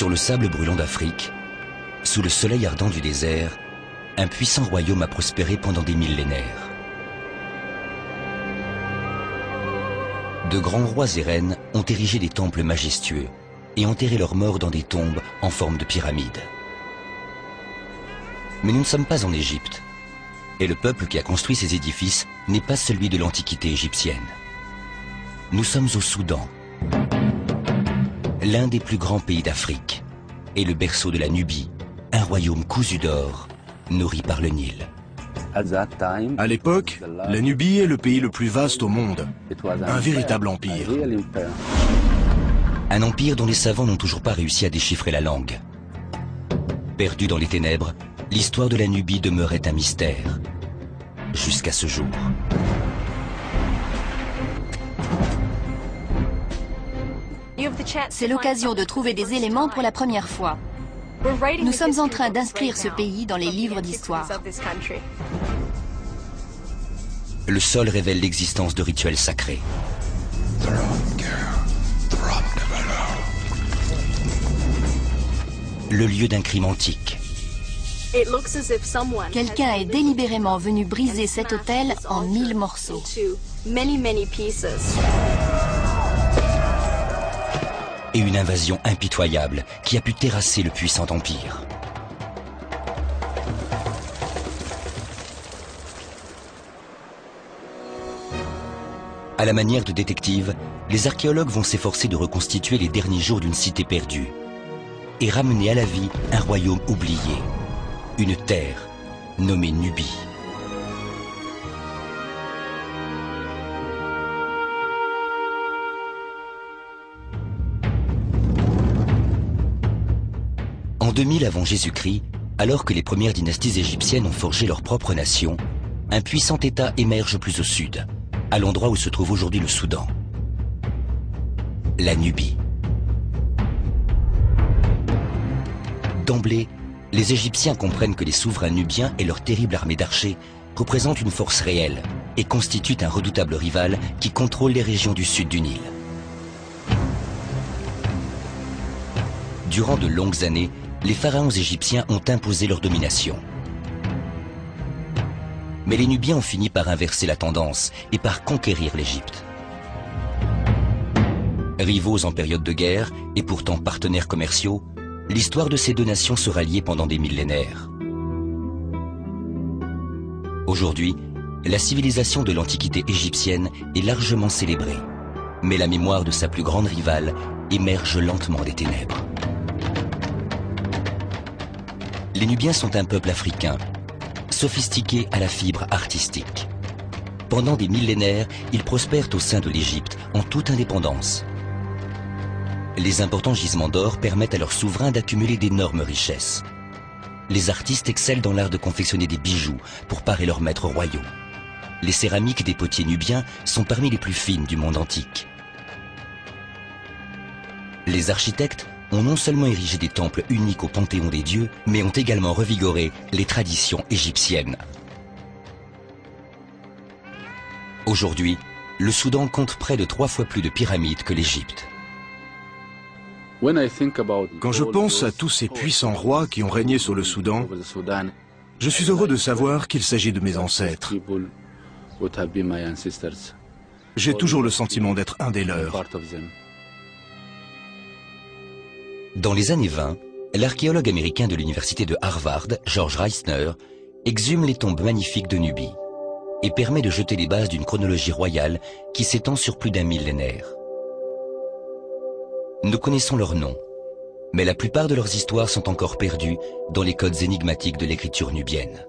Sur le sable brûlant d'Afrique, sous le soleil ardent du désert, un puissant royaume a prospéré pendant des millénaires. De grands rois et reines ont érigé des temples majestueux et enterré leurs morts dans des tombes en forme de pyramides. Mais nous ne sommes pas en Égypte, et le peuple qui a construit ces édifices n'est pas celui de l'Antiquité égyptienne. Nous sommes au Soudan, l'un des plus grands pays d'Afrique, et le berceau de la Nubie, un royaume cousu d'or, nourri par le Nil. À l'époque, la Nubie est le pays le plus vaste au monde, un véritable empire. Un empire dont les savants n'ont toujours pas réussi à déchiffrer la langue. Perdu dans les ténèbres, l'histoire de la Nubie demeurait un mystère, jusqu'à ce jour. C'est l'occasion de trouver des éléments pour la première fois. Nous sommes en train d'inscrire ce pays dans les livres d'histoire. Le sol révèle l'existence de rituels sacrés. Le lieu d'un crime antique. Quelqu'un est délibérément venu briser cet autel en 1000 morceaux. Et une invasion impitoyable qui a pu terrasser le puissant empire. À la manière de détectives, les archéologues vont s'efforcer de reconstituer les derniers jours d'une cité perdue et ramener à la vie un royaume oublié, une terre nommée Nubie. En 2000 avant Jésus-Christ, alors que les premières dynasties égyptiennes ont forgé leur propre nation, un puissant État émerge plus au sud, à l'endroit où se trouve aujourd'hui le Soudan. La Nubie. D'emblée, les Égyptiens comprennent que les souverains nubiens et leur terrible armée d'archers représentent une force réelle et constituent un redoutable rival qui contrôle les régions du sud du Nil. Durant de longues années, les pharaons égyptiens ont imposé leur domination. Mais les Nubiens ont fini par inverser la tendance et par conquérir l'Égypte. Rivaux en période de guerre et pourtant partenaires commerciaux, l'histoire de ces deux nations sera liée pendant des millénaires. Aujourd'hui, la civilisation de l'Antiquité égyptienne est largement célébrée, mais la mémoire de sa plus grande rivale émerge lentement des ténèbres. Les Nubiens sont un peuple africain, sophistiqué à la fibre artistique. Pendant des millénaires, ils prospèrent au sein de l'Égypte en toute indépendance. Les importants gisements d'or permettent à leurs souverains d'accumuler d'énormes richesses. Les artistes excellent dans l'art de confectionner des bijoux pour parer leurs maîtres royaux. Les céramiques des potiers nubiens sont parmi les plus fines du monde antique. Les architectes ont non seulement érigé des temples uniques au panthéon des dieux, mais ont également revigoré les traditions égyptiennes. Aujourd'hui, le Soudan compte près de 3 fois plus de pyramides que l'Égypte. Quand je pense à tous ces puissants rois qui ont régné sur le Soudan, je suis heureux de savoir qu'il s'agit de mes ancêtres. J'ai toujours le sentiment d'être un des leurs. Dans les années 20, l'archéologue américain de l'université de Harvard, George Reisner, exhume les tombes magnifiques de Nubie et permet de jeter les bases d'une chronologie royale qui s'étend sur plus d'un millénaire. Nous connaissons leurs noms, mais la plupart de leurs histoires sont encore perdues dans les codes énigmatiques de l'écriture nubienne.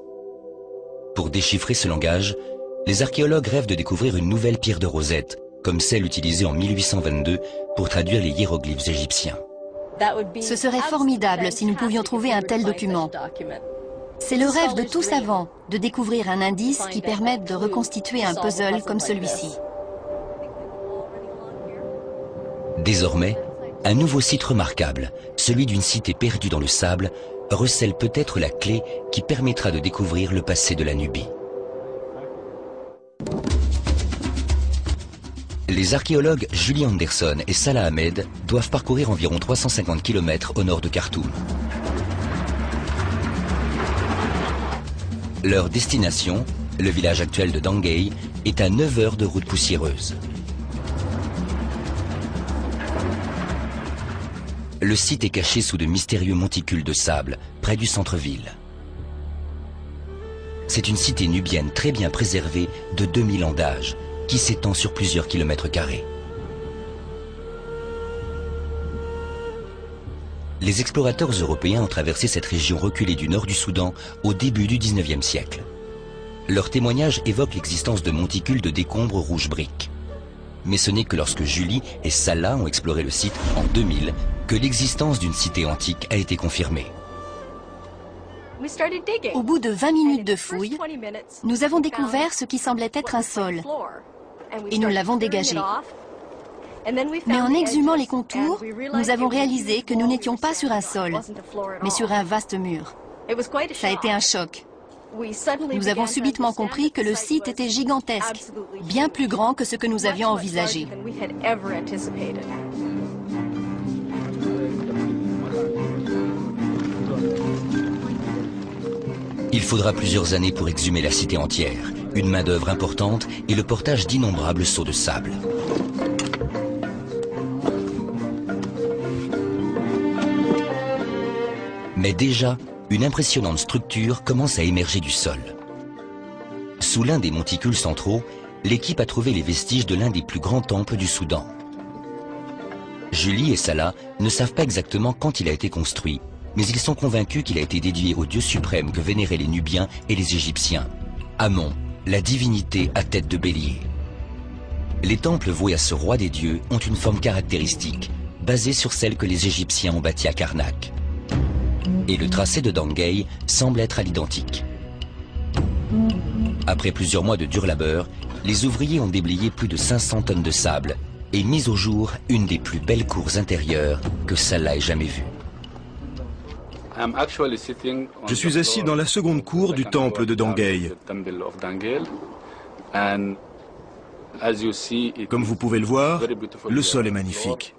Pour déchiffrer ce langage, les archéologues rêvent de découvrir une nouvelle pierre de Rosette, comme celle utilisée en 1822 pour traduire les hiéroglyphes égyptiens. Ce serait formidable si nous pouvions trouver un tel document. C'est le rêve de tout savant de découvrir un indice qui permette de reconstituer un puzzle comme celui-ci. Désormais, un nouveau site remarquable, celui d'une cité perdue dans le sable, recèle peut-être la clé qui permettra de découvrir le passé de la Nubie. Les archéologues Julie Anderson et Salah Ahmed doivent parcourir environ 350 km au nord de Khartoum. Leur destination, le village actuel de Dangay, est à 9 heures de route poussiéreuse. Le site est caché sous de mystérieux monticules de sable, près du centre-ville. C'est une cité nubienne très bien préservée de 2000 ans d'âge, qui s'étend sur plusieurs kilomètres carrés. Les explorateurs européens ont traversé cette région reculée du nord du Soudan au début du 19e siècle. Leurs témoignages évoquent l'existence de monticules de décombres rouges briques. Mais ce n'est que lorsque Julie et Salah ont exploré le site en 2000 que l'existence d'une cité antique a été confirmée. Au bout de 20 minutes de fouilles, nous avons découvert ce qui semblait être un sol et nous l'avons dégagé. Mais en exhumant les contours, nous avons réalisé que nous n'étions pas sur un sol, mais sur un vaste mur. Ça a été un choc. Nous avons subitement compris que le site était gigantesque, bien plus grand que ce que nous avions envisagé. Il faudra plusieurs années pour exhumer la cité entière, une main-d'œuvre importante et le portage d'innombrables seaux de sable. Mais déjà, une impressionnante structure commence à émerger du sol. Sous l'un des monticules centraux, l'équipe a trouvé les vestiges de l'un des plus grands temples du Soudan. Julie et Salah ne savent pas exactement quand il a été construit, mais ils sont convaincus qu'il a été dédié au dieu suprême que vénéraient les Nubiens et les Égyptiens, Amon, la divinité à tête de bélier. Les temples voués à ce roi des dieux ont une forme caractéristique, basée sur celle que les Égyptiens ont bâtie à Karnak. Et le tracé de Dangay semble être à l'identique. Après plusieurs mois de dur labeur, les ouvriers ont déblayé plus de 500 tonnes de sable et mis au jour une des plus belles cours intérieures que Salah ait jamais vues. Je suis assis dans la seconde cour du temple de Dangay. Comme vous pouvez le voir, le sol est magnifique.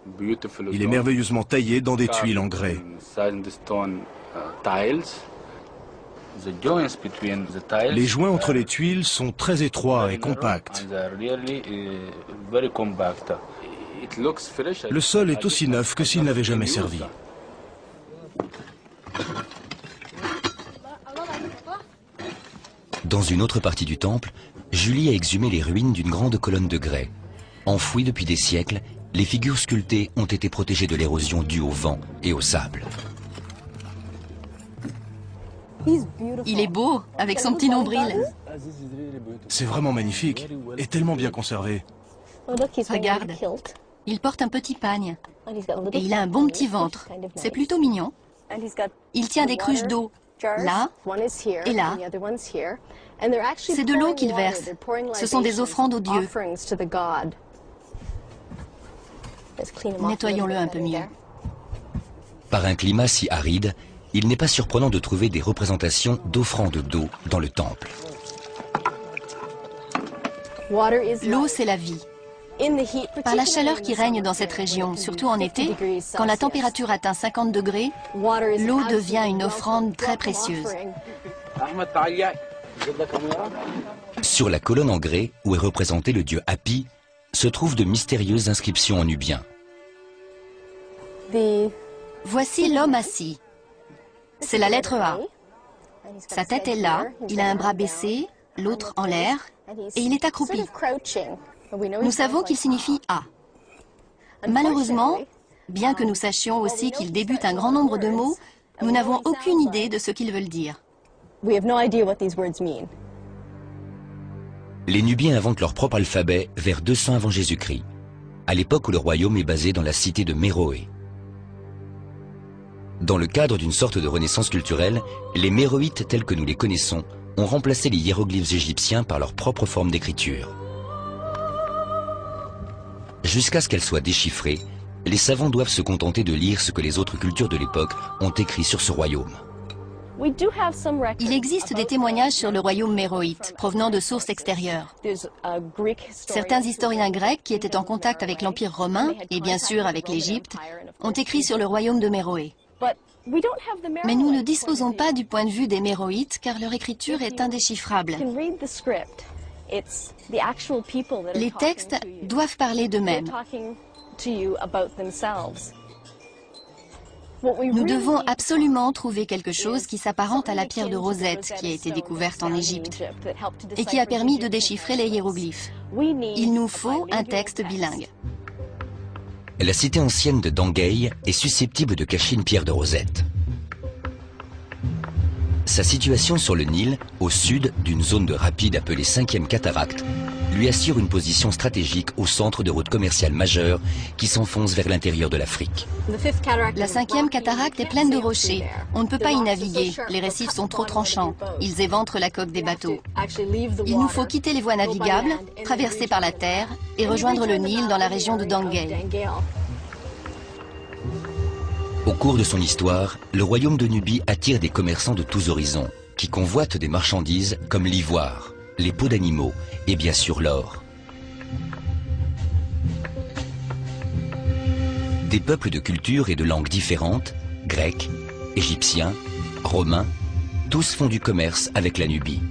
Il est merveilleusement taillé dans des tuiles en grès. Les joints entre les tuiles sont très étroits et compacts. Le sol est aussi neuf que s'il n'avait jamais servi. Dans une autre partie du temple, Julie a exhumé les ruines d'une grande colonne de grès. Enfouies depuis des siècles, les figures sculptées ont été protégées de l'érosion due au vent et au sable. Il est beau, avec son petit nombril. C'est vraiment magnifique et tellement bien conservé. Regarde, il porte un petit pagne et il a un bon petit ventre. C'est plutôt mignon. Il tient des cruches d'eau, là et là. C'est de l'eau qu'il verse. Ce sont des offrandes aux dieux. Nettoyons-le un peu mieux. Par un climat si aride, il n'est pas surprenant de trouver des représentations d'offrandes d'eau dans le temple. L'eau, c'est la vie. Par la chaleur qui règne dans cette région, surtout en été, quand la température atteint 50 degrés, l'eau devient une offrande très précieuse. Sur la colonne en grès, où est représenté le dieu Hapi, se trouvent de mystérieuses inscriptions en nubien. Voici l'homme assis. C'est la lettre A. Sa tête est là, il a un bras baissé, l'autre en l'air, et il est accroupi. Nous savons qu'il signifie A. Malheureusement, bien que nous sachions aussi qu'il débute un grand nombre de mots, nous n'avons aucune idée de ce qu'ils veulent dire. Les Nubiens inventent leur propre alphabet vers 200 avant Jésus-Christ, à l'époque où le royaume est basé dans la cité de Méroé. Dans le cadre d'une sorte de renaissance culturelle, les méroïtes tels que nous les connaissons ont remplacé les hiéroglyphes égyptiens par leur propre forme d'écriture. Jusqu'à ce qu'elles soient déchiffrées, les savants doivent se contenter de lire ce que les autres cultures de l'époque ont écrit sur ce royaume. Il existe des témoignages sur le royaume méroïte, provenant de sources extérieures. Certains historiens grecs qui étaient en contact avec l'Empire romain, et bien sûr avec l'Égypte, ont écrit sur le royaume de Méroé. Mais nous ne disposons pas du point de vue des Méroïtes, car leur écriture est indéchiffrable. Les textes doivent parler d'eux-mêmes. Nous devons absolument trouver quelque chose qui s'apparente à la pierre de Rosette qui a été découverte en Égypte et qui a permis de déchiffrer les hiéroglyphes. Il nous faut un texte bilingue. La cité ancienne de Dangei est susceptible de cacher une pierre de Rosette. Sa situation sur le Nil, au sud d'une zone de rapide appelée 5e cataracte, lui assure une position stratégique au centre de routes commerciales majeures qui s'enfoncent vers l'intérieur de l'Afrique. La 5e cataracte est pleine de rochers. On ne peut pas y naviguer. Les récifs sont trop tranchants. Ils éventrent la coque des bateaux. Il nous faut quitter les voies navigables, traverser par la terre et rejoindre le Nil dans la région de Dangei. Au cours de son histoire, le royaume de Nubie attire des commerçants de tous horizons, qui convoitent des marchandises comme l'ivoire, les peaux d'animaux et bien sûr l'or. Des peuples de cultures et de langues différentes, grecs, égyptiens, romains, tous font du commerce avec la Nubie.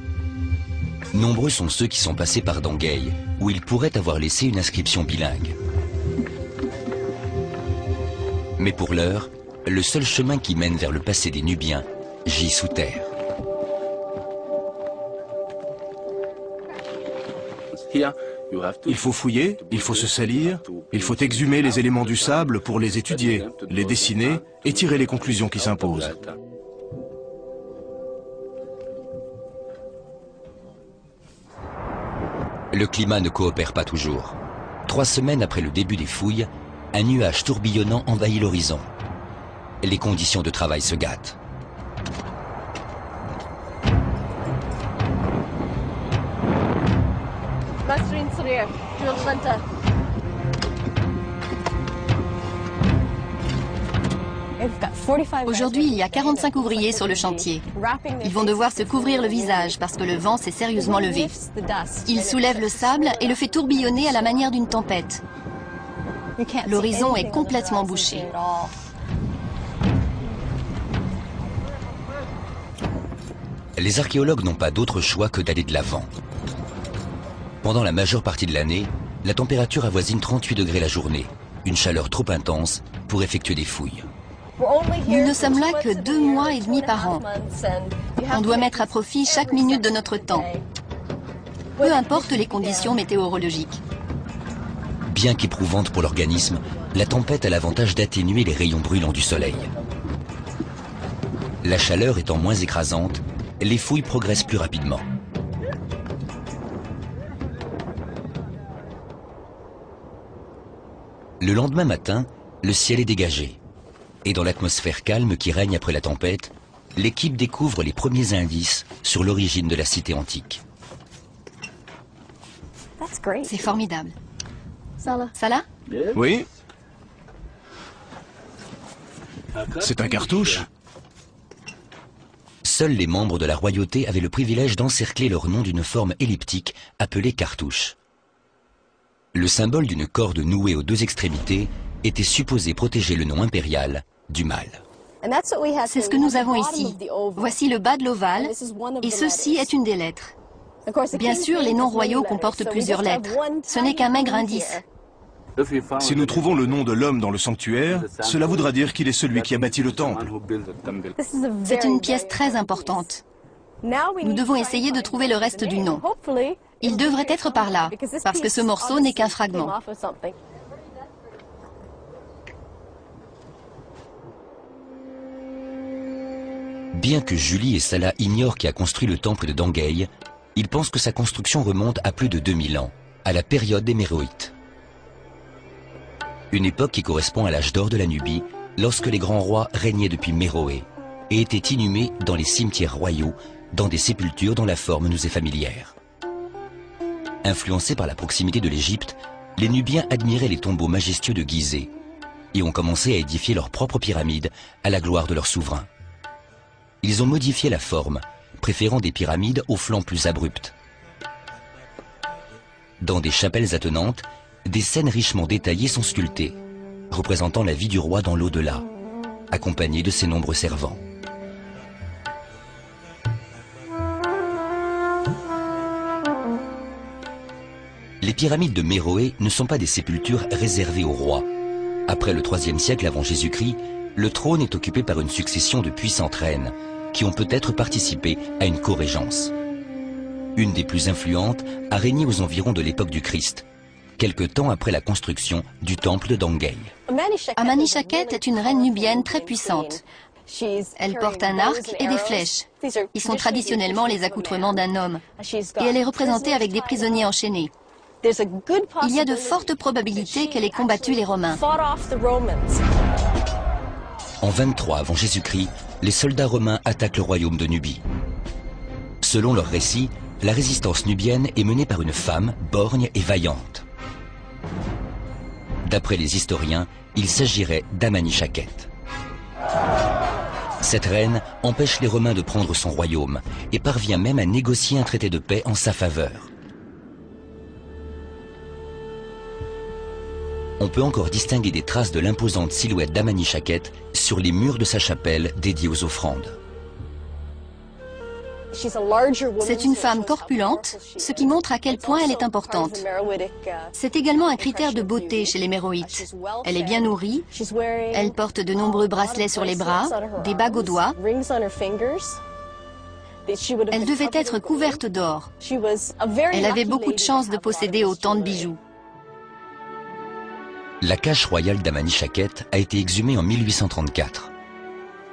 Nombreux sont ceux qui sont passés par Dangei, où ils pourraient avoir laissé une inscription bilingue. Mais pour l'heure, le seul chemin qui mène vers le passé des Nubiens gît sous terre. Il faut fouiller, il faut se salir, il faut exhumer les éléments du sable pour les étudier, les dessiner et tirer les conclusions qui s'imposent. Le climat ne coopère pas toujours. 3 semaines après le début des fouilles, un nuage tourbillonnant envahit l'horizon. Les conditions de travail se gâtent. Aujourd'hui, il y a 45 ouvriers sur le chantier. Ils vont devoir se couvrir le visage parce que le vent s'est sérieusement levé. Ils soulèvent le sable et le fait tourbillonner à la manière d'une tempête. L'horizon est complètement bouché. Les archéologues n'ont pas d'autre choix que d'aller de l'avant. Pendant la majeure partie de l'année, la température avoisine 38 degrés la journée, une chaleur trop intense pour effectuer des fouilles. Nous ne sommes là que 2 mois et demi par an. On doit mettre à profit chaque minute de notre temps. Peu importe les conditions météorologiques. Bien qu'éprouvante pour l'organisme, la tempête a l'avantage d'atténuer les rayons brûlants du soleil. La chaleur étant moins écrasante, les fouilles progressent plus rapidement. Le lendemain matin, le ciel est dégagé. Et dans l'atmosphère calme qui règne après la tempête, l'équipe découvre les premiers indices sur l'origine de la cité antique. C'est formidable. Salah? Oui? C'est un cartouche? Seuls les membres de la royauté avaient le privilège d'encercler leur nom d'une forme elliptique appelée cartouche. Le symbole d'une corde nouée aux 2 extrémités était supposé protéger le nom impérial du mal. C'est ce que nous avons ici. Voici le bas de l'ovale, et ceci est une des lettres. Bien sûr, les noms royaux comportent plusieurs lettres. Ce n'est qu'un maigre indice. Si nous trouvons le nom de l'homme dans le sanctuaire, cela voudra dire qu'il est celui qui a bâti le temple. C'est une pièce très importante. Nous devons essayer de trouver le reste du nom. Il devrait être par là, parce que ce morceau n'est qu'un fragment. Bien que Julie et Salah ignorent qui a construit le temple de Dangei, ils pensent que sa construction remonte à plus de 2000 ans, à la période des Méroïtes. Une époque qui correspond à l'âge d'or de la Nubie, lorsque les grands rois régnaient depuis Méroé et étaient inhumés dans les cimetières royaux, dans des sépultures dont la forme nous est familière. Influencés par la proximité de l'Égypte, les Nubiens admiraient les tombeaux majestueux de Gizeh et ont commencé à édifier leurs propres pyramides à la gloire de leur souverain. ils ont modifié la forme, préférant des pyramides aux flancs plus abrupts. Dans des chapelles attenantes, des scènes richement détaillées sont sculptées, représentant la vie du roi dans l'au-delà, accompagné de ses nombreux servants. Les pyramides de Méroé ne sont pas des sépultures réservées aux rois. Après le IIIe siècle avant Jésus-Christ, le trône est occupé par une succession de puissantes reines, qui ont peut-être participé à une co-régence. Une des plus influentes a régné aux environs de l'époque du Christ, quelque temps après la construction du temple de Dangei. Amani-Shakhet est une reine nubienne très puissante. Elle porte un arc et des flèches. Ils sont traditionnellement les accoutrements d'un homme. Et elle est représentée avec des prisonniers enchaînés. Il y a de fortes probabilités qu'elle ait combattu les Romains. En 23 avant Jésus-Christ, les soldats romains attaquent le royaume de Nubie. Selon leur récit, la résistance nubienne est menée par une femme borgne et vaillante. D'après les historiens, il s'agirait d'Amani-Shakhet. Cette reine empêche les Romains de prendre son royaume et parvient même à négocier un traité de paix en sa faveur. On peut encore distinguer des traces de l'imposante silhouette d'Amani-Shakhet sur les murs de sa chapelle dédiée aux offrandes. C'est une femme corpulente, ce qui montre à quel point elle est importante. C'est également un critère de beauté chez les Méroïtes. Elle est bien nourrie, elle porte de nombreux bracelets sur les bras, des bagues aux doigts. Elle devait être couverte d'or. Elle avait beaucoup de chance de posséder autant de bijoux. La cache royale d'Amani-Shakhet a été exhumée en 1834.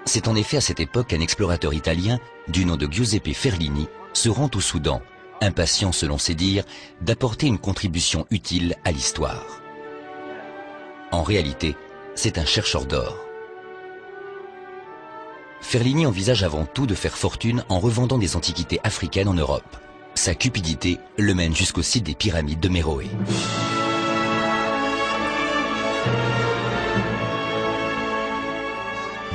C'est en effet à cette époque qu'un explorateur italien, du nom de Giuseppe Ferlini, se rend au Soudan, impatient selon ses dires d'apporter une contribution utile à l'histoire. En réalité, c'est un chercheur d'or. Ferlini envisage avant tout de faire fortune en revendant des antiquités africaines en Europe. Sa cupidité le mène jusqu'au site des pyramides de Méroé.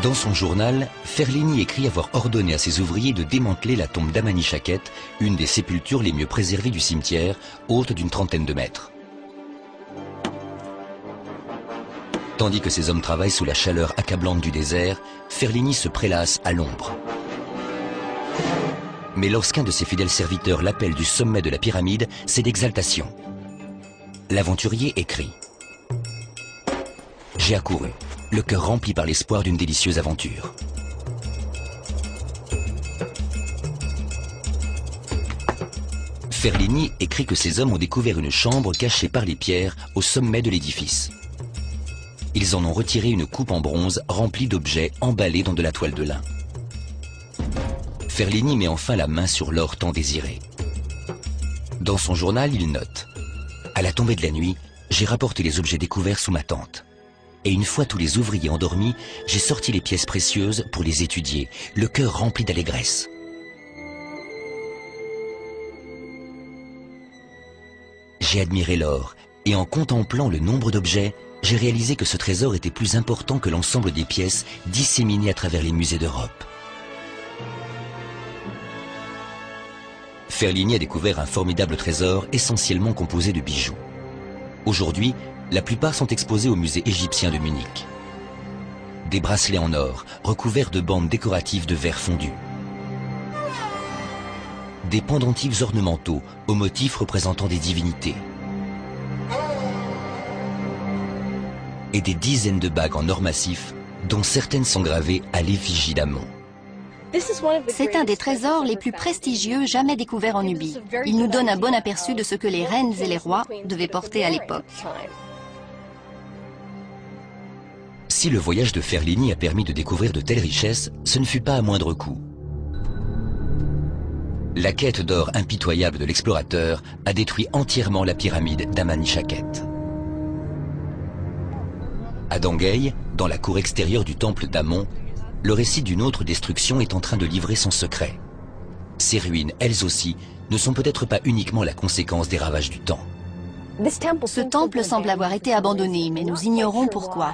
Dans son journal, Ferlini écrit avoir ordonné à ses ouvriers de démanteler la tombe d'Amani-Shakhet, une des sépultures les mieux préservées du cimetière, haute d'une trentaine de mètres. Tandis que ces hommes travaillent sous la chaleur accablante du désert, Ferlini se prélasse à l'ombre. Mais lorsqu'un de ses fidèles serviteurs l'appelle du sommet de la pyramide, c'est d'exaltation. L'aventurier écrit « J'ai accouru, le cœur rempli par l'espoir d'une délicieuse aventure. » Ferlini écrit que ces hommes ont découvert une chambre cachée par les pierres au sommet de l'édifice. Ils en ont retiré une coupe en bronze remplie d'objets emballés dans de la toile de lin. Ferlini met enfin la main sur l'or tant désiré. Dans son journal, il note « À la tombée de la nuit, j'ai rapporté les objets découverts sous ma tente. Et une fois tous les ouvriers endormis, j'ai sorti les pièces précieuses pour les étudier, le cœur rempli d'allégresse. » J'ai admiré l'or, et en contemplant le nombre d'objets, j'ai réalisé que ce trésor était plus important que l'ensemble des pièces disséminées à travers les musées d'Europe. Ferlini a découvert un formidable trésor essentiellement composé de bijoux. Aujourd'hui, la plupart sont exposés au musée égyptien de Munich. Des bracelets en or, recouverts de bandes décoratives de verre fondu. Des pendentifs ornementaux, aux motifs représentant des divinités. Et des dizaines de bagues en or massif, dont certaines sont gravées à l'effigie d'Amon. C'est un des trésors les plus prestigieux jamais découverts en Nubie. Il nous donne un bon aperçu de ce que les reines et les rois devaient porter à l'époque. Si le voyage de Ferlini a permis de découvrir de telles richesses, ce ne fut pas à moindre coût. La quête d'or impitoyable de l'explorateur a détruit entièrement la pyramide d'Amani-Shakhet. À Dangei, dans la cour extérieure du temple d'Amon, le récit d'une autre destruction est en train de livrer son secret. Ces ruines, elles aussi, ne sont peut-être pas uniquement la conséquence des ravages du temps. Ce temple semble avoir été abandonné, mais nous ignorons pourquoi.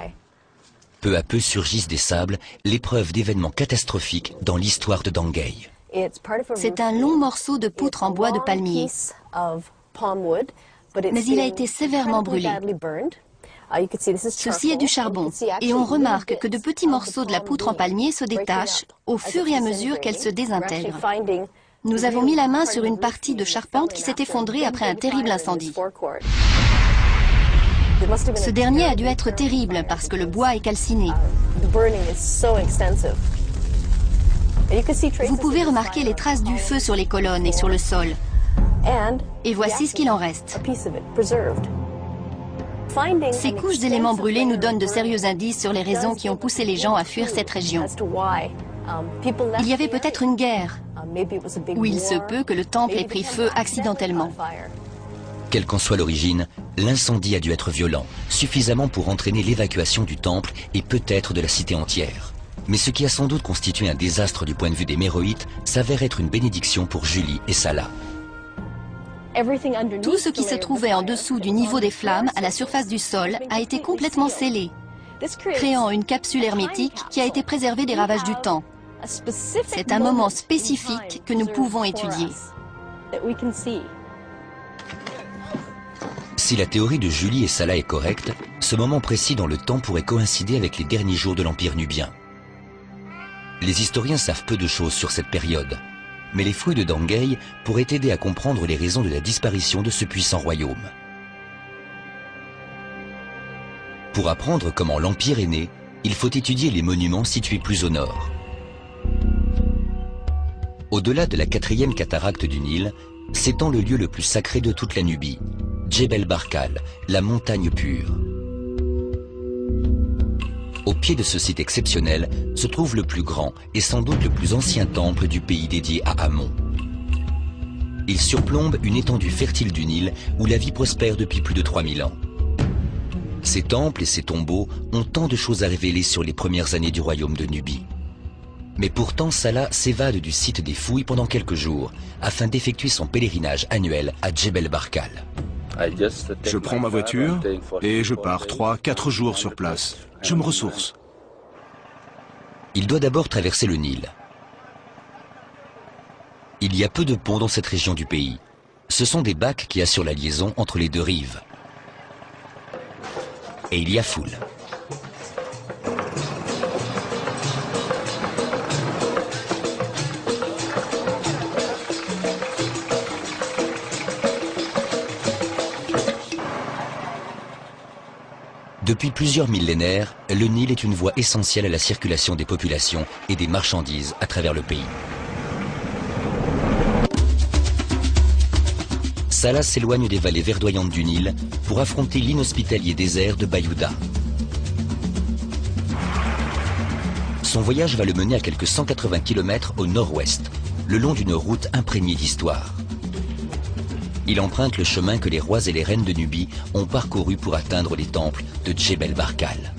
Peu à peu surgissent des sables les preuves d'événements catastrophiques dans l'histoire de Dangei. C'est un long morceau de poutre en bois de palmier, mais il a été sévèrement brûlé. Ceci est du charbon, et on remarque que de petits morceaux de la poutre en palmier se détachent au fur et à mesure qu'elle se désintègre. Nous avons mis la main sur une partie de charpente qui s'est effondrée après un terrible incendie. Ce dernier a dû être terrible parce que le bois est calciné. Vous pouvez remarquer les traces du feu sur les colonnes et sur le sol. Et voici ce qu'il en reste. Ces couches d'éléments brûlés nous donnent de sérieux indices sur les raisons qui ont poussé les gens à fuir cette région. Il y avait peut-être une guerre, ou il se peut que le temple ait pris feu accidentellement. Quelle qu'en soit l'origine, l'incendie a dû être violent, suffisamment pour entraîner l'évacuation du temple et peut-être de la cité entière. Mais ce qui a sans doute constitué un désastre du point de vue des Méroïtes s'avère être une bénédiction pour Julie et Salah. Tout ce qui se trouvait en dessous du niveau des flammes, à la surface du sol, a été complètement scellé, créant une capsule hermétique qui a été préservée des ravages du temps. C'est un moment spécifique que nous pouvons étudier. Si la théorie de Julie et Salah est correcte, ce moment précis dans le temps pourrait coïncider avec les derniers jours de l'Empire nubien. Les historiens savent peu de choses sur cette période, mais les fouilles de Dangei pourraient aider à comprendre les raisons de la disparition de ce puissant royaume. Pour apprendre comment l'Empire est né, il faut étudier les monuments situés plus au nord. Au-delà de la 4e cataracte du Nil, s'étend le lieu le plus sacré de toute la Nubie, Djebel Barkal, la montagne pure. Au pied de ce site exceptionnel se trouve le plus grand et sans doute le plus ancien temple du pays dédié à Amon. Il surplombe une étendue fertile du Nil où la vie prospère depuis plus de 3000 ans. Ces temples et ces tombeaux ont tant de choses à révéler sur les premières années du royaume de Nubie. Mais pourtant Salah s'évade du site des fouilles pendant quelques jours afin d'effectuer son pèlerinage annuel à Djebel Barkal. Je prends ma voiture et je pars 3-4 jours sur place. Je me ressource. Il doit d'abord traverser le Nil. Il y a peu de ponts dans cette région du pays. Ce sont des bacs qui assurent la liaison entre les deux rives. Et il y a foule. Depuis plusieurs millénaires, le Nil est une voie essentielle à la circulation des populations et des marchandises à travers le pays. Salah s'éloigne des vallées verdoyantes du Nil pour affronter l'inhospitalier désert de Bayouda. Son voyage va le mener à quelques 180 km au nord-ouest, le long d'une route imprégnée d'histoire. Il emprunte le chemin que les rois et les reines de Nubie ont parcouru pour atteindre les temples de Djebel Barkal.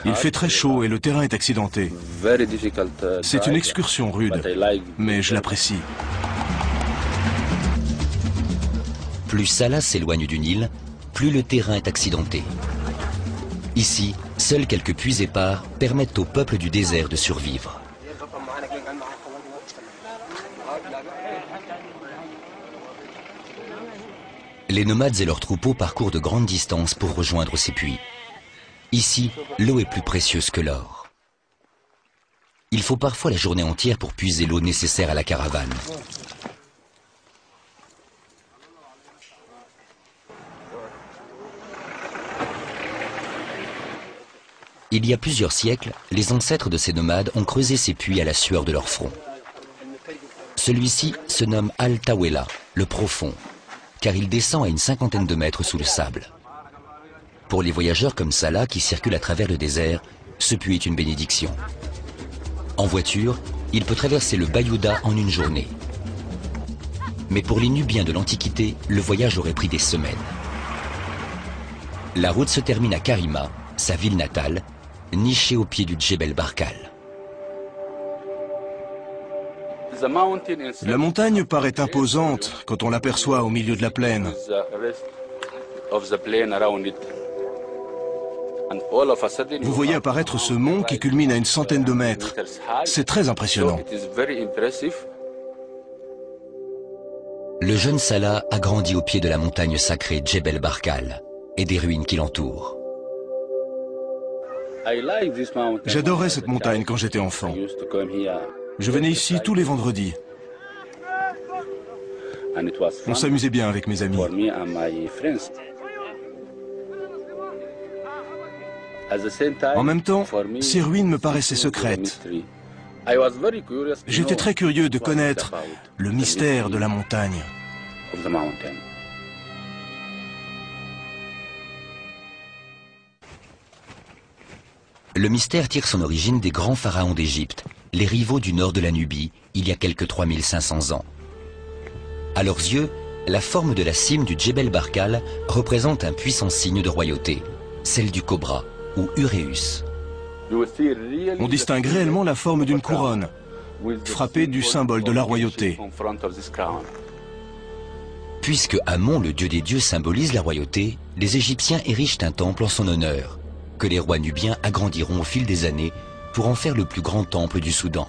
Il fait très chaud et le terrain est accidenté. C'est une excursion rude, mais je l'apprécie. Plus Salah s'éloigne du Nil, plus le terrain est accidenté. Ici, seuls quelques puits épars permettent au peuple du désert de survivre. Les nomades et leurs troupeaux parcourent de grandes distances pour rejoindre ces puits. Ici, l'eau est plus précieuse que l'or. Il faut parfois la journée entière pour puiser l'eau nécessaire à la caravane. Il y a plusieurs siècles, les ancêtres de ces nomades ont creusé ces puits à la sueur de leur front. Celui-ci se nomme Al-Tawela, le profond, car il descend à une 50aine de mètres sous le sable. Pour les voyageurs comme Salah qui circulent à travers le désert, ce puits est une bénédiction. En voiture, il peut traverser le Bayouda en une journée. Mais pour les Nubiens de l'Antiquité, le voyage aurait pris des semaines. La route se termine à Karima, sa ville natale, nichée au pied du Djebel Barkal. La montagne paraît imposante quand on l'aperçoit au milieu de la plaine. Vous voyez apparaître ce mont qui culmine à une centaine de mètres. C'est très impressionnant. Le jeune Salah a grandi au pied de la montagne sacrée Djebel Barkal et des ruines qui l'entourent. J'adorais cette montagne quand j'étais enfant. Je venais ici tous les vendredis. On s'amusait bien avec mes amis. En même temps, ces ruines me paraissaient secrètes. J'étais très curieux de connaître le mystère de la montagne. Le mystère tire son origine des grands pharaons d'Égypte, les rivaux du nord de la Nubie, il y a quelque 3500 ans. À leurs yeux, la forme de la cime du Djebel Barkal représente un puissant signe de royauté, celle du cobra, ou Uræus. On distingue réellement la forme d'une couronne, frappée du symbole de la royauté. Puisque Amon, le dieu des dieux, symbolise la royauté, les Égyptiens érigent un temple en son honneur, que les rois nubiens agrandiront au fil des années pour en faire le plus grand temple du Soudan.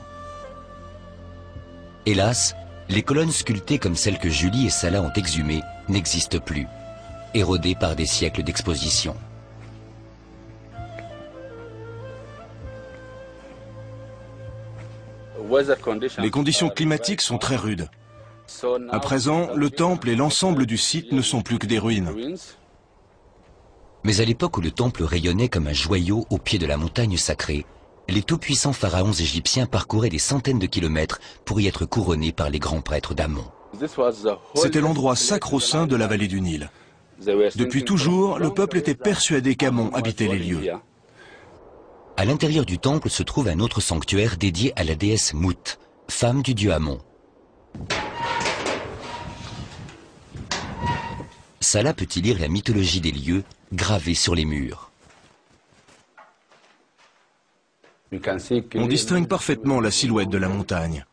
Hélas, les colonnes sculptées comme celles que Julie et Salah ont exhumées n'existent plus, érodées par des siècles d'exposition. Les conditions climatiques sont très rudes. À présent, le temple et l'ensemble du site ne sont plus que des ruines. Mais à l'époque où le temple rayonnait comme un joyau au pied de la montagne sacrée, les tout-puissants pharaons égyptiens parcouraient des centaines de kilomètres pour y être couronnés par les grands prêtres d'Amon. C'était l'endroit sacro-saint de la vallée du Nil. Depuis toujours, le peuple était persuadé qu'Amon habitait les lieux. À l'intérieur du temple se trouve un autre sanctuaire dédié à la déesse Mout, femme du dieu Amon. Salah peut y lire la mythologie des lieux gravée sur les murs. On distingue parfaitement la silhouette de la montagne.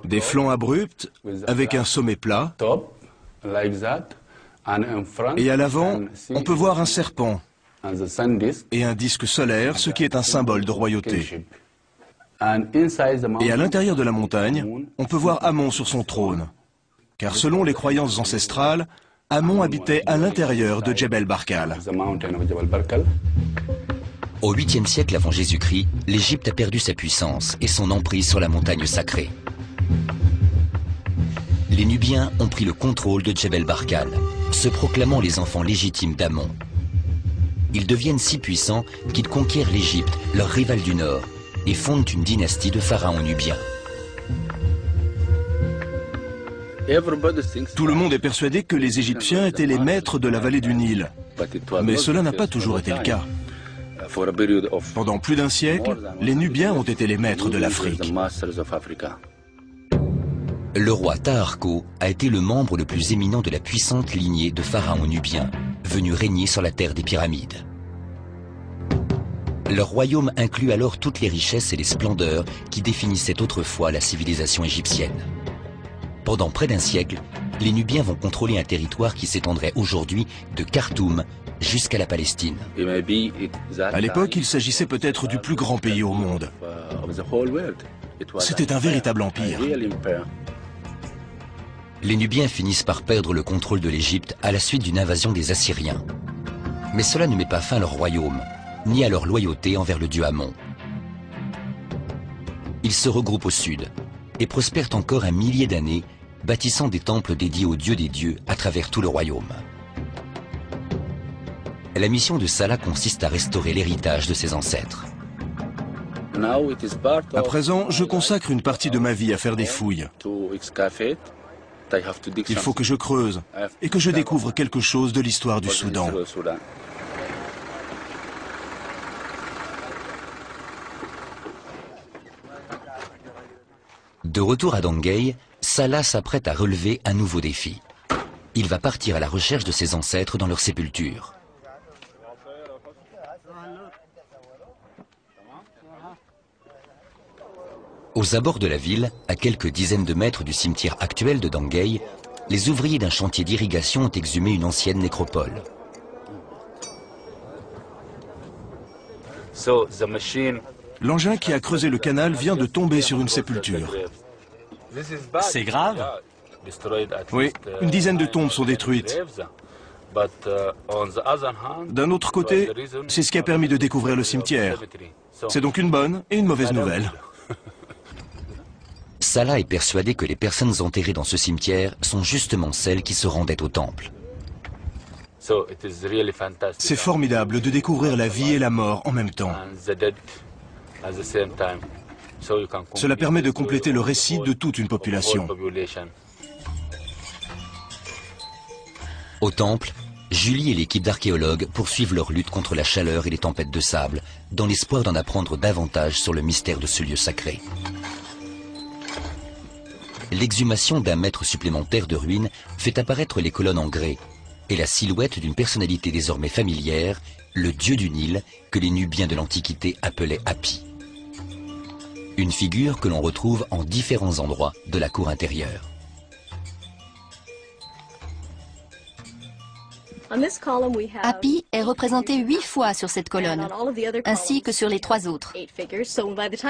Des flancs abrupts avec un sommet plat. Et à l'avant, on peut voir un serpent et un disque solaire, ce qui est un symbole de royauté. Et à l'intérieur de la montagne, on peut voir Amon sur son trône. Car selon les croyances ancestrales, Amon habitait à l'intérieur de Djebel Barkal. Au 8e siècle avant Jésus-Christ, l'Égypte a perdu sa puissance et son emprise sur la montagne sacrée. Les Nubiens ont pris le contrôle de Djebel Barkal, se proclamant les enfants légitimes d'Amon. Ils deviennent si puissants qu'ils conquièrent l'Égypte, leur rival du Nord, et fondent une dynastie de pharaons nubiens. Tout le monde est persuadé que les Égyptiens étaient les maîtres de la vallée du Nil. Mais cela n'a pas toujours été le cas. Pendant plus d'un siècle, les Nubiens ont été les maîtres de l'Afrique. Le roi Taharko a été le membre le plus éminent de la puissante lignée de pharaons nubiens, venus régner sur la terre des pyramides. Leur royaume inclut alors toutes les richesses et les splendeurs qui définissaient autrefois la civilisation égyptienne. Pendant près d'un siècle, les Nubiens vont contrôler un territoire qui s'étendrait aujourd'hui de Khartoum jusqu'à la Palestine. À l'époque, il s'agissait peut-être du plus grand pays au monde. C'était un véritable empire. Les Nubiens finissent par perdre le contrôle de l'Égypte à la suite d'une invasion des Assyriens. Mais cela ne met pas fin à leur royaume, ni à leur loyauté envers le dieu Amon. Ils se regroupent au sud et prospèrent encore un millier d'années, bâtissant des temples dédiés aux dieux des dieux à travers tout le royaume. La mission de Salah consiste à restaurer l'héritage de ses ancêtres. À présent, je consacre une partie de ma vie à faire des fouilles. Il faut que je creuse et que je découvre quelque chose de l'histoire du Soudan. De retour à Dangay, Salah s'apprête à relever un nouveau défi. Il va partir à la recherche de ses ancêtres dans leur sépulture. Aux abords de la ville, à quelques dizaines de mètres du cimetière actuel de Dangay, les ouvriers d'un chantier d'irrigation ont exhumé une ancienne nécropole. L'engin qui a creusé le canal vient de tomber sur une sépulture. C'est grave? Oui, une dizaine de tombes sont détruites. D'un autre côté, c'est ce qui a permis de découvrir le cimetière. C'est donc une bonne et une mauvaise nouvelle. Salah est persuadé que les personnes enterrées dans ce cimetière sont justement celles qui se rendaient au temple. C'est formidable de découvrir la vie et la mort en même temps. Cela permet de compléter le récit de toute une population. Au temple, Julie et l'équipe d'archéologues poursuivent leur lutte contre la chaleur et les tempêtes de sable, dans l'espoir d'en apprendre davantage sur le mystère de ce lieu sacré. L'exhumation d'un mètre supplémentaire de ruines fait apparaître les colonnes en grès et la silhouette d'une personnalité désormais familière, le dieu du Nil, que les Nubiens de l'Antiquité appelaient Hapi. Une figure que l'on retrouve en différents endroits de la cour intérieure. Hapi est représenté 8 fois sur cette colonne, ainsi que sur les 3 autres.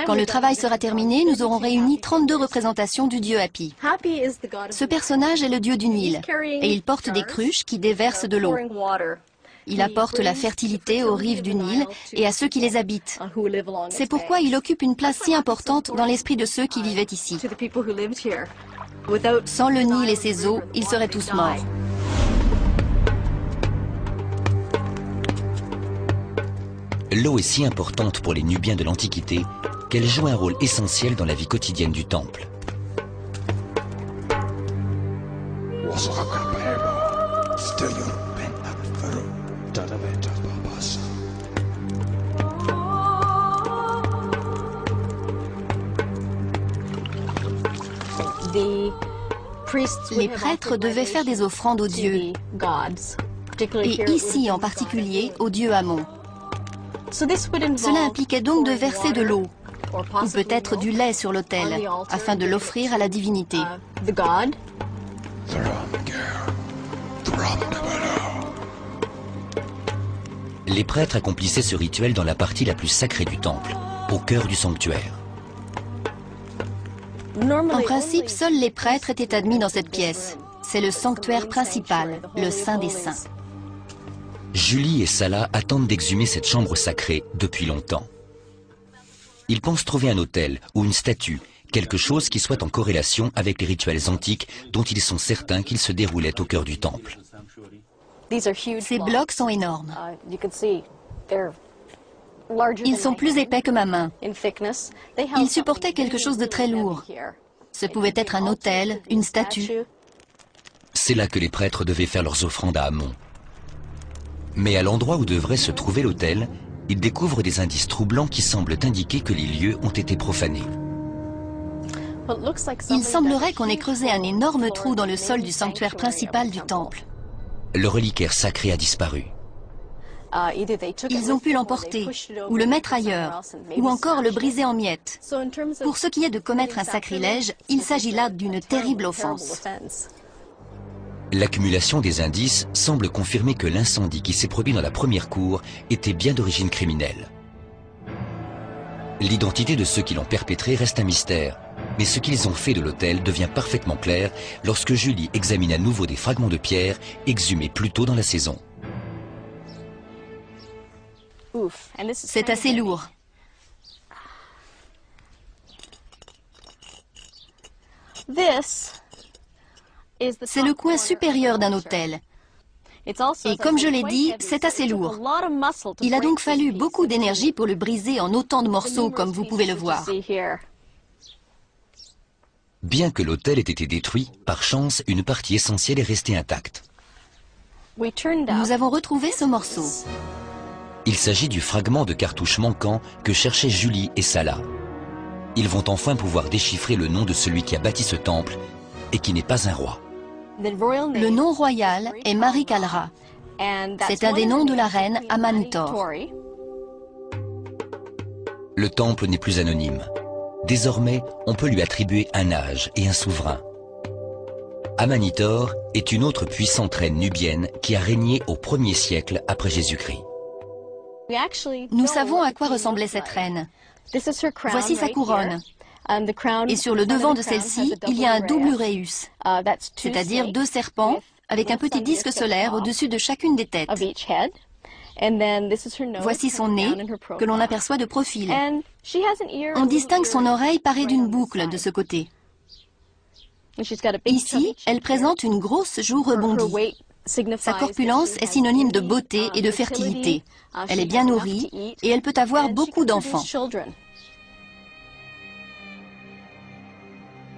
Quand le travail sera terminé, nous aurons réuni 32 représentations du dieu Hapi. Ce personnage est le dieu du Nil, et il porte des cruches qui déversent de l'eau. Il apporte la fertilité aux rives du Nil et à ceux qui les habitent. C'est pourquoi il occupe une place si importante dans l'esprit de ceux qui vivaient ici. Sans le Nil et ses eaux, ils seraient tous morts. L'eau est si importante pour les Nubiens de l'Antiquité qu'elle joue un rôle essentiel dans la vie quotidienne du temple. Les prêtres devaient faire des offrandes aux dieux, et ici en particulier au dieu Amon. Cela impliquait donc de verser de l'eau, ou peut-être du lait sur l'autel, afin de l'offrir à la divinité. Les prêtres accomplissaient ce rituel dans la partie la plus sacrée du temple, au cœur du sanctuaire. En principe, seuls les prêtres étaient admis dans cette pièce. C'est le sanctuaire principal, le Saint des Saints. Julie et Salah attendent d'exhumer cette chambre sacrée depuis longtemps. Ils pensent trouver un autel ou une statue, quelque chose qui soit en corrélation avec les rituels antiques dont ils sont certains qu'ils se déroulaient au cœur du temple. Ces blocs sont énormes. Ils sont plus épais que ma main. Ils supportaient quelque chose de très lourd. Ce pouvait être un autel, une statue. C'est là que les prêtres devaient faire leurs offrandes à Amon. Mais à l'endroit où devrait se trouver l'autel, ils découvrent des indices troublants qui semblent indiquer que les lieux ont été profanés. Il semblerait qu'on ait creusé un énorme trou dans le sol du sanctuaire principal du temple. Le reliquaire sacré a disparu. Ils ont pu l'emporter, ou le mettre ailleurs, ou encore le briser en miettes. Pour ce qui est de commettre un sacrilège, il s'agit là d'une terrible offense. L'accumulation des indices semble confirmer que l'incendie qui s'est produit dans la première cour était bien d'origine criminelle. L'identité de ceux qui l'ont perpétré reste un mystère, mais ce qu'ils ont fait de l'autel devient parfaitement clair lorsque Julie examine à nouveau des fragments de pierre exhumés plus tôt dans la saison. C'est assez lourd. C'est le coin supérieur d'un autel. Et comme je l'ai dit, c'est assez lourd. Il a donc fallu beaucoup d'énergie pour le briser en autant de morceaux, comme vous pouvez le voir. Bien que l'autel ait été détruit, par chance, une partie essentielle est restée intacte. Nous avons retrouvé ce morceau. Il s'agit du fragment de cartouche manquant que cherchaient Julie et Salah. Ils vont enfin pouvoir déchiffrer le nom de celui qui a bâti ce temple et qui n'est pas un roi. Le nom royal est Mari Kalra. C'est un des noms de la reine Amantor. Le temple n'est plus anonyme. Désormais, on peut lui attribuer un âge et un souverain. Amanitor est une autre puissante reine nubienne qui a régné au 1er siècle après Jésus-Christ. Nous savons à quoi ressemblait cette reine. Voici sa couronne. Et sur le devant de celle-ci, il y a un double uræus, c'est-à-dire 2 serpents avec un petit disque solaire au-dessus de chacune des têtes. Voici son nez, que l'on aperçoit de profil. On distingue son oreille parée d'une boucle de ce côté. Ici, elle présente une grosse joue rebondie. Sa corpulence est synonyme de beauté et de fertilité. Elle est bien nourrie et elle peut avoir beaucoup d'enfants.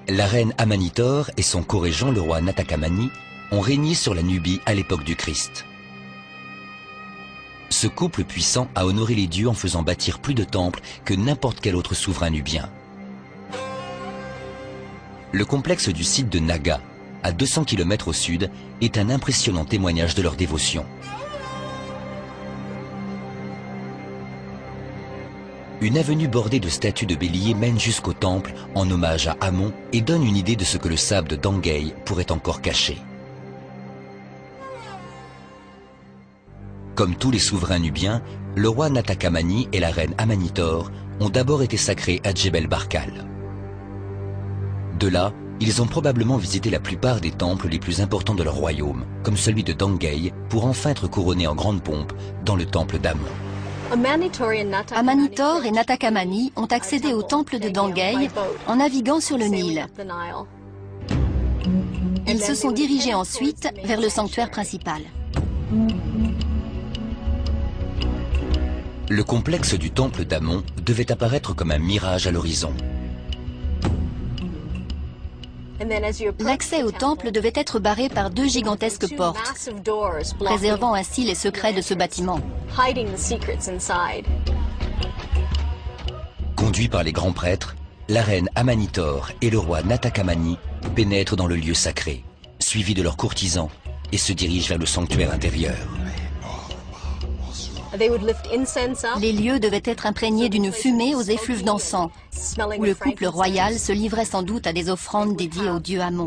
La reine Amanitor et son co-régent, le roi Natakamani, ont régné sur la Nubie à l'époque du Christ. Ce couple puissant a honoré les dieux en faisant bâtir plus de temples que n'importe quel autre souverain nubien. Le complexe du site de Naga, à 200 km au sud, est un impressionnant témoignage de leur dévotion. Une avenue bordée de statues de béliers mène jusqu'au temple en hommage à Amon et donne une idée de ce que le sable de Dangei pourrait encore cacher. Comme tous les souverains nubiens, le roi Natakamani et la reine Amanitor ont d'abord été sacrés à Djebel Barkal. De là, ils ont probablement visité la plupart des temples les plus importants de leur royaume, comme celui de Dangei, pour enfin être couronnés en grande pompe dans le temple d'Amon. Amanitor et Natakamani ont accédé au temple de Dangei en naviguant sur le Nil. Ils se sont dirigés ensuite vers le sanctuaire principal. Le complexe du temple d'Amon devait apparaître comme un mirage à l'horizon. L'accès au temple devait être barré par 2 gigantesques portes, préservant ainsi les secrets de ce bâtiment. Conduits par les grands prêtres, la reine Amanitor et le roi Natakamani pénètrent dans le lieu sacré, suivis de leurs courtisans, et se dirigent vers le sanctuaire intérieur. Les lieux devaient être imprégnés d'une fumée aux effluves d'encens, où le couple royal se livrait sans doute à des offrandes dédiées au dieu Amon.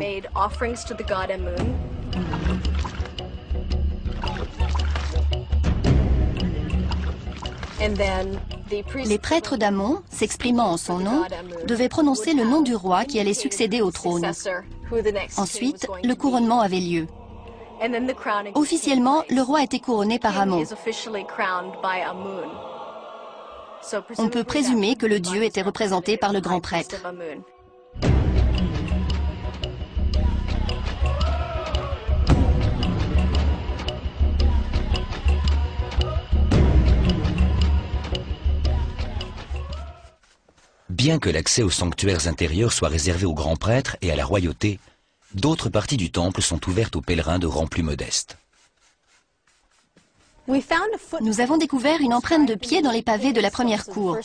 Les prêtres d'Amon, s'exprimant en son nom, devaient prononcer le nom du roi qui allait succéder au trône. Ensuite, le couronnement avait lieu. Officiellement, le roi était couronné par Amon. On peut présumer que le dieu était représenté par le grand prêtre. Bien que l'accès aux sanctuaires intérieurs soit réservé aux grands prêtres et à la royauté, d'autres parties du temple sont ouvertes aux pèlerins de rang plus modeste. Nous avons découvert une empreinte de pied dans les pavés de la première cour.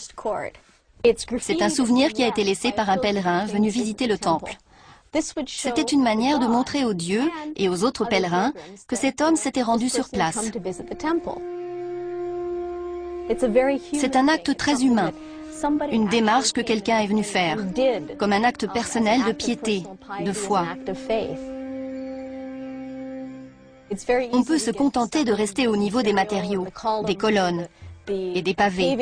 C'est un souvenir qui a été laissé par un pèlerin venu visiter le temple. C'était une manière de montrer aux dieux et aux autres pèlerins que cet homme s'était rendu sur place. C'est un acte très humain, une démarche que quelqu'un est venu faire, comme un acte personnel de piété, de foi. On peut se contenter de rester au niveau des matériaux, des colonnes et des pavés.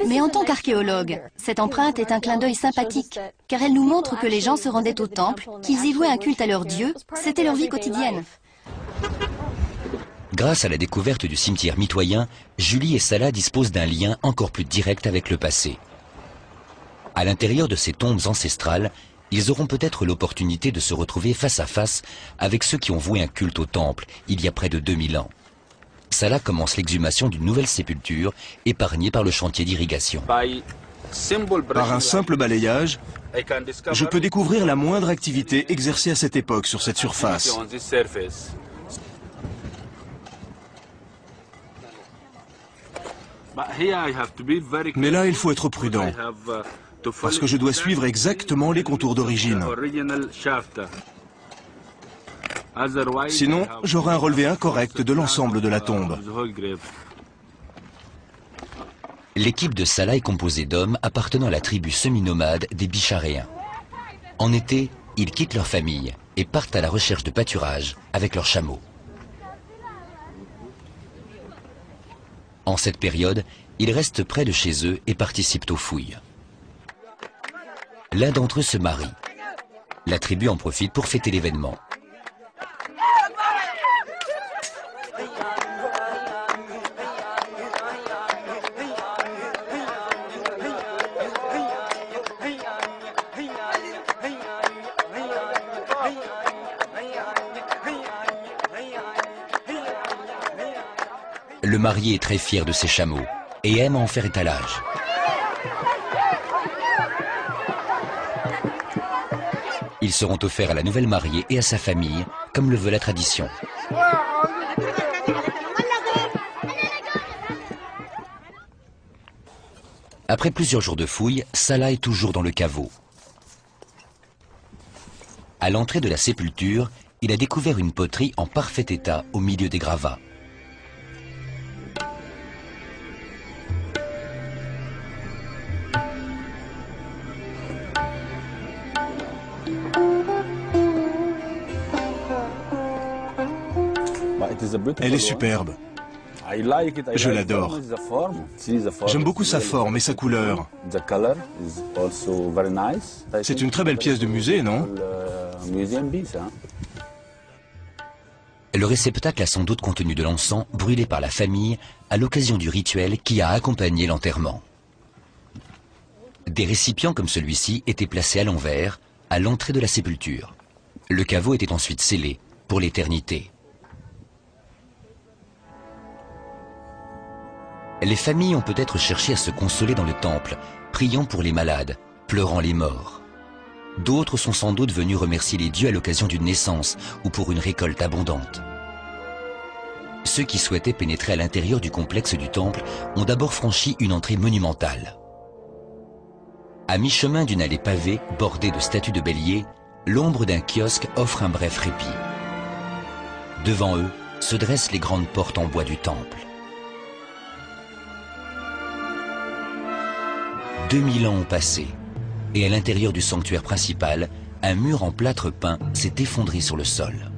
Mais en tant qu'archéologue, cette empreinte est un clin d'œil sympathique, car elle nous montre que les gens se rendaient au temple, qu'ils y vouaient un culte à leur Dieu, c'était leur vie quotidienne. Grâce à la découverte du cimetière mitoyen, Julie et Salah disposent d'un lien encore plus direct avec le passé. À l'intérieur de ces tombes ancestrales, ils auront peut-être l'opportunité de se retrouver face à face avec ceux qui ont voué un culte au temple il y a près de 2000 ans. Salah commence l'exhumation d'une nouvelle sépulture épargnée par le chantier d'irrigation. Par un simple balayage, je peux découvrir la moindre activité exercée à cette époque sur cette surface. Mais là, il faut être prudent, parce que je dois suivre exactement les contours d'origine. Sinon, j'aurai un relevé incorrect de l'ensemble de la tombe. L'équipe de Salah est composée d'hommes appartenant à la tribu semi-nomade des Bicharéens. En été, ils quittent leur famille et partent à la recherche de pâturage avec leurs chameaux. En cette période, ils restent près de chez eux et participent aux fouilles. L'un d'entre eux se marie. La tribu en profite pour fêter l'événement. Le marié est très fier de ses chameaux et aime en faire étalage. Ils seront offerts à la nouvelle mariée et à sa famille, comme le veut la tradition. Après plusieurs jours de fouilles, Salah est toujours dans le caveau. À l'entrée de la sépulture, il a découvert une poterie en parfait état au milieu des gravats. Elle est superbe. Je l'adore. J'aime beaucoup sa forme et sa couleur. C'est une très belle pièce de musée, non? Le réceptacle a sans doute contenu de l'encens brûlé par la famille à l'occasion du rituel qui a accompagné l'enterrement. Des récipients comme celui-ci étaient placés à l'envers, à l'entrée de la sépulture. Le caveau était ensuite scellé pour l'éternité. Les familles ont peut-être cherché à se consoler dans le temple, priant pour les malades, pleurant les morts. D'autres sont sans doute venus remercier les dieux à l'occasion d'une naissance ou pour une récolte abondante. Ceux qui souhaitaient pénétrer à l'intérieur du complexe du temple ont d'abord franchi une entrée monumentale. À mi-chemin d'une allée pavée bordée de statues de béliers, l'ombre d'un kiosque offre un bref répit. Devant eux se dressent les grandes portes en bois du temple. 2000 ans ont passé, et à l'intérieur du sanctuaire principal, un mur en plâtre peint s'est effondré sur le sol.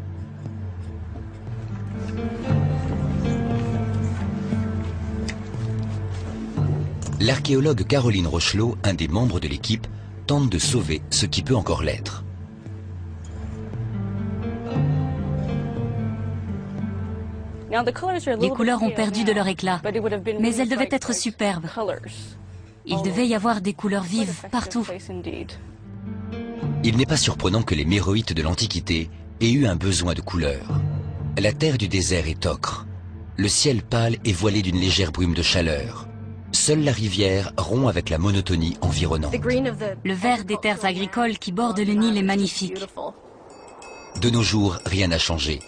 L'archéologue Caroline Rochelot, un des membres de l'équipe, tente de sauver ce qui peut encore l'être. Les couleurs ont perdu de leur éclat, mais elles devaient être superbes. Il devait y avoir des couleurs vives partout. Il n'est pas surprenant que les méroïtes de l'Antiquité aient eu un besoin de couleurs. La terre du désert est ocre. Le ciel pâle est voilé d'une légère brume de chaleur. Seule la rivière rompt avec la monotonie environnante. Le vert des terres agricoles qui bordent le Nil est magnifique. De nos jours, rien n'a changé.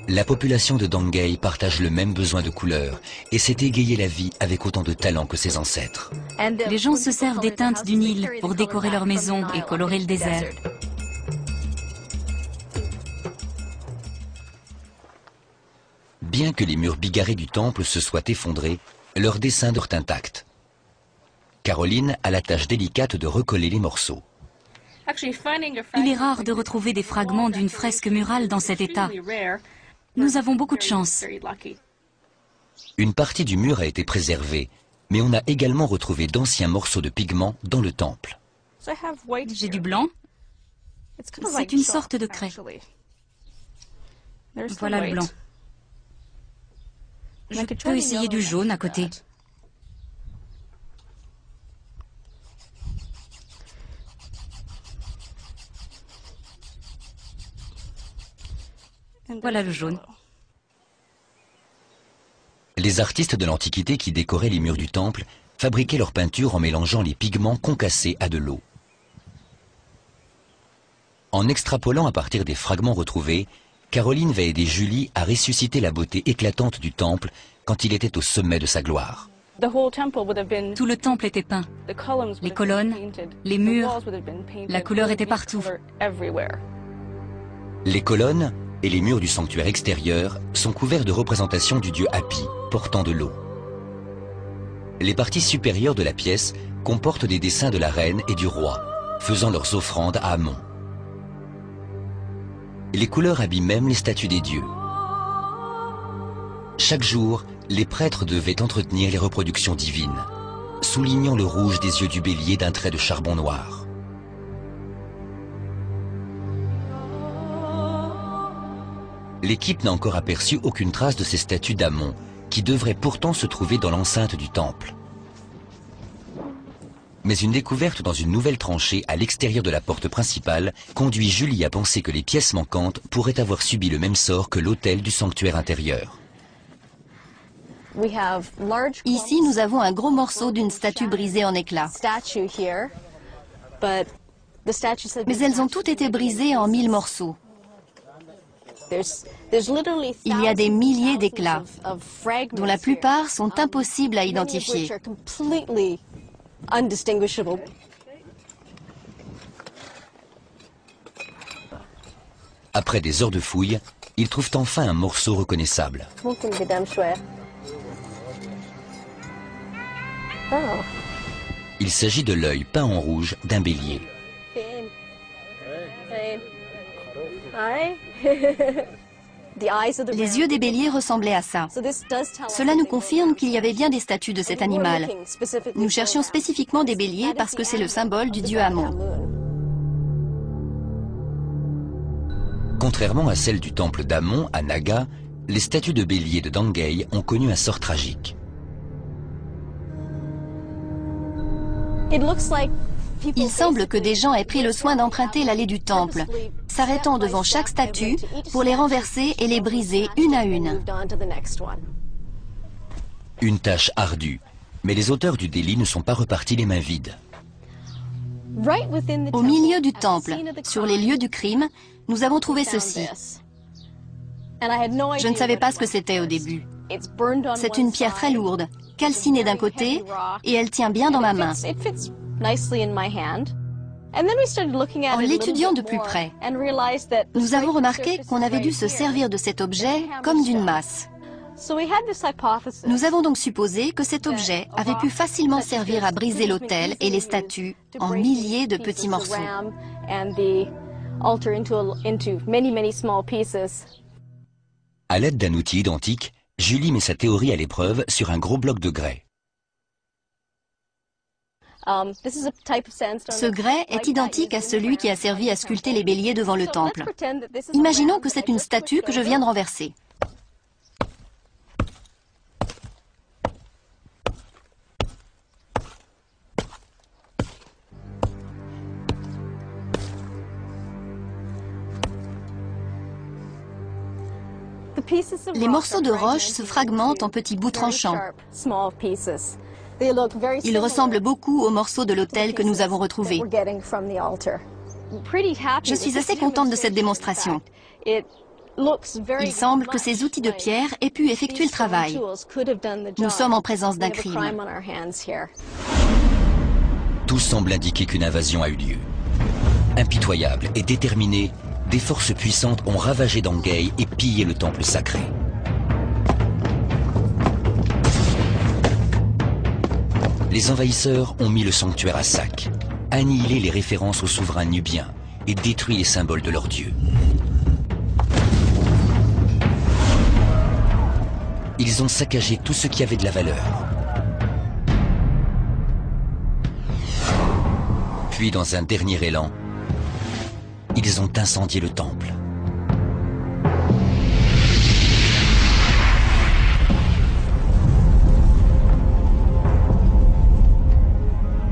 La population de Dangay partage le même besoin de couleurs et s'est égayé la vie avec autant de talent que ses ancêtres. Les gens se servent des teintes du Nil pour décorer leurs maisons et colorer le désert. Bien que les murs bigarrés du temple se soient effondrés, leurs dessins demeurent intacts. Caroline a la tâche délicate de recoller les morceaux. Il est rare de retrouver des fragments d'une fresque murale dans cet état. Nous avons beaucoup de chance. Une partie du mur a été préservée, mais on a également retrouvé d'anciens morceaux de pigments dans le temple. J'ai du blanc. C'est une sorte de craie. Voilà le blanc. Je peux essayer du jaune à côté. Voilà le jaune. Les artistes de l'Antiquité qui décoraient les murs du temple fabriquaient leurs peintures en mélangeant les pigments concassés à de l'eau. En extrapolant à partir des fragments retrouvés, Caroline va aider Julie à ressusciter la beauté éclatante du temple quand il était au sommet de sa gloire. Tout le temple était peint. Les colonnes, les murs, la couleur était partout. Les colonnes et les murs du sanctuaire extérieur sont couverts de représentations du dieu Hapi, portant de l'eau. Les parties supérieures de la pièce comportent des dessins de la reine et du roi, faisant leurs offrandes à Amon. Les couleurs habillent même les statues des dieux. Chaque jour, les prêtres devaient entretenir les reproductions divines, soulignant le rouge des yeux du bélier d'un trait de charbon noir. L'équipe n'a encore aperçu aucune trace de ces statues d'Amon, qui devraient pourtant se trouver dans l'enceinte du temple. Mais une découverte dans une nouvelle tranchée à l'extérieur de la porte principale conduit Julie à penser que les pièces manquantes pourraient avoir subi le même sort que l'autel du sanctuaire intérieur. Ici, nous avons un gros morceau d'une statue brisée en éclats. Mais elles ont toutes été brisées en 1000 morceaux. Il y a des milliers d'éclats, dont la plupart sont impossibles à identifier. Après des heures de fouilles, ils trouvent enfin un morceau reconnaissable. Il s'agit de l'œil peint en rouge d'un bélier. Les yeux des béliers ressemblaient à ça. Cela nous confirme qu'il y avait bien des statues de cet animal. Nous cherchions spécifiquement des béliers parce que c'est le symbole du dieu Amon. Contrairement à celles du temple d'Amon à Naga, les statues de béliers de Dangei ont connu un sort tragique. Il semble que des gens aient pris le soin d'emprunter l'allée du temple, s'arrêtant devant chaque statue pour les renverser et les briser une à une. Une tâche ardue, mais les auteurs du délit ne sont pas repartis les mains vides. Au milieu du temple, sur les lieux du crime, nous avons trouvé ceci. Je ne savais pas ce que c'était au début. C'est une pierre très lourde, calcinée d'un côté, et elle tient bien dans ma main. En l'étudiant de plus près, nous avons remarqué qu'on avait dû se servir de cet objet comme d'une masse. Nous avons donc supposé que cet objet avait pu facilement servir à briser l'autel et les statues en milliers de petits morceaux. À l'aide d'un outil identique, Julie met sa théorie à l'épreuve sur un gros bloc de grès. Ce grès est identique à celui qui a servi à sculpter les béliers devant le temple. Imaginons que c'est une statue que je viens de renverser. Les morceaux de roche se fragmentent en petits bouts tranchants. Ils ressemblent beaucoup aux morceaux de l'autel que nous avons retrouvés. Je suis assez contente de cette démonstration. Il semble que ces outils de pierre aient pu effectuer le travail. Nous sommes en présence d'un crime. Tout semble indiquer qu'une invasion a eu lieu. Impitoyables et déterminés, des forces puissantes ont ravagé Dangei et pillé le temple sacré. Les envahisseurs ont mis le sanctuaire à sac, annihilé les références aux souverains nubiens et détruit les symboles de leurs dieux. Ils ont saccagé tout ce qui avait de la valeur. Puis, dans un dernier élan, ils ont incendié le temple.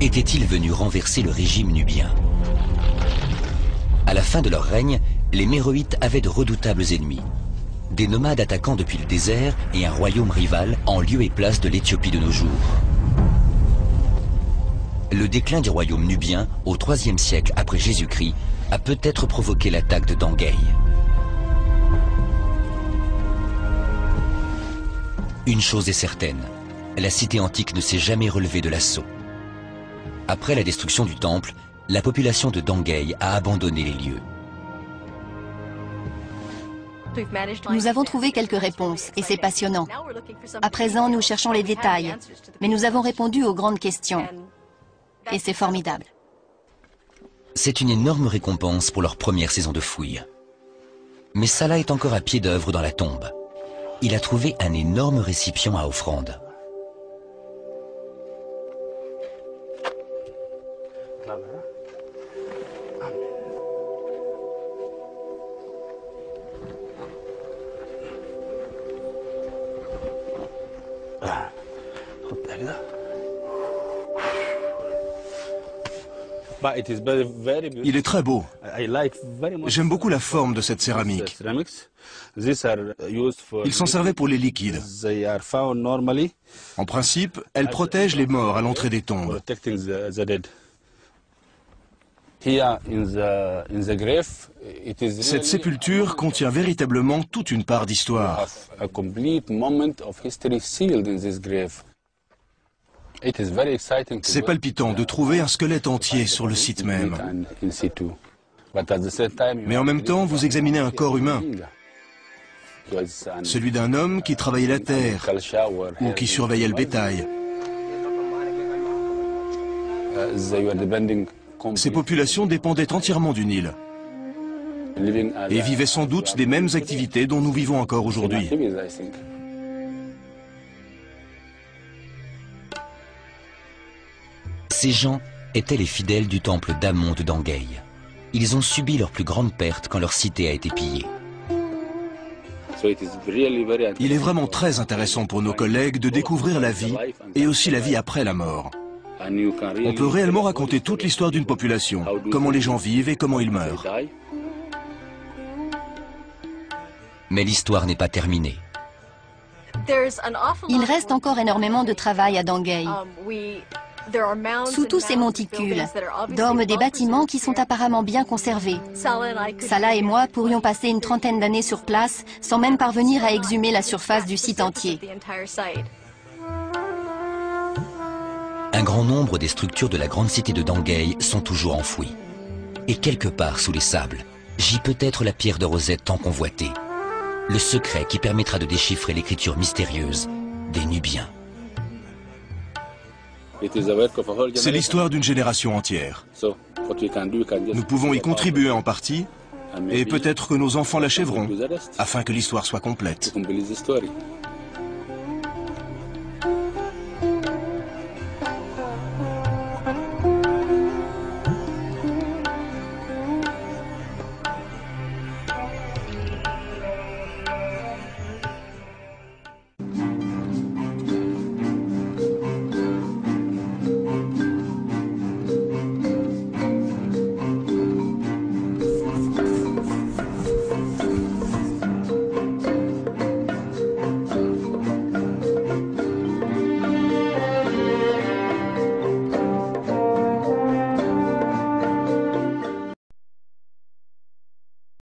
Étaient-ils venus renverser le régime nubien? À la fin de leur règne, les Méroïtes avaient de redoutables ennemis. Des nomades attaquant depuis le désert et un royaume rival en lieu et place de l'Éthiopie de nos jours. Le déclin du royaume nubien au IIIe siècle après Jésus-Christ a peut-être provoqué l'attaque de Dangei. Une chose est certaine, la cité antique ne s'est jamais relevée de l'assaut. Après la destruction du temple, la population de Dangei a abandonné les lieux. Nous avons trouvé quelques réponses et c'est passionnant. À présent, nous cherchons les détails, mais nous avons répondu aux grandes questions. Et c'est formidable. C'est une énorme récompense pour leur première saison de fouilles. Mais Salah est encore à pied d'œuvre dans la tombe. Il a trouvé un énorme récipient à offrande. Il est très beau. J'aime beaucoup la forme de cette céramique. Ils s'en servaient pour les liquides. En principe, elle protège les morts à l'entrée des tombes. Cette sépulture contient véritablement toute une part d'histoire. C'est palpitant de trouver un squelette entier sur le site même. Mais en même temps, vous examinez un corps humain, celui d'un homme qui travaillait la terre ou qui surveillait le bétail. Ces populations dépendaient entièrement du Nil et vivaient sans doute des mêmes activités dont nous vivons encore aujourd'hui. Ces gens étaient les fidèles du temple d'Amon de Danguei. Ils ont subi leur plus grande perte quand leur cité a été pillée. Il est vraiment très intéressant pour nos collègues de découvrir la vie et aussi la vie après la mort. On peut réellement raconter toute l'histoire d'une population, comment les gens vivent et comment ils meurent. Mais l'histoire n'est pas terminée. Il reste encore énormément de travail à Danguei. Sous tous ces monticules, dorment des bâtiments qui sont apparemment bien conservés. Salah et moi pourrions passer une trentaine d'années sur place sans même parvenir à exhumer la surface du site entier. Un grand nombre des structures de la grande cité de Danguei sont toujours enfouies. Et quelque part sous les sables, gît peut-être la pierre de Rosette tant convoitée. Le secret qui permettra de déchiffrer l'écriture mystérieuse des Nubiens. C'est l'histoire d'une génération entière. Nous pouvons y contribuer en partie, et peut-être que nos enfants l'achèveront, afin que l'histoire soit complète.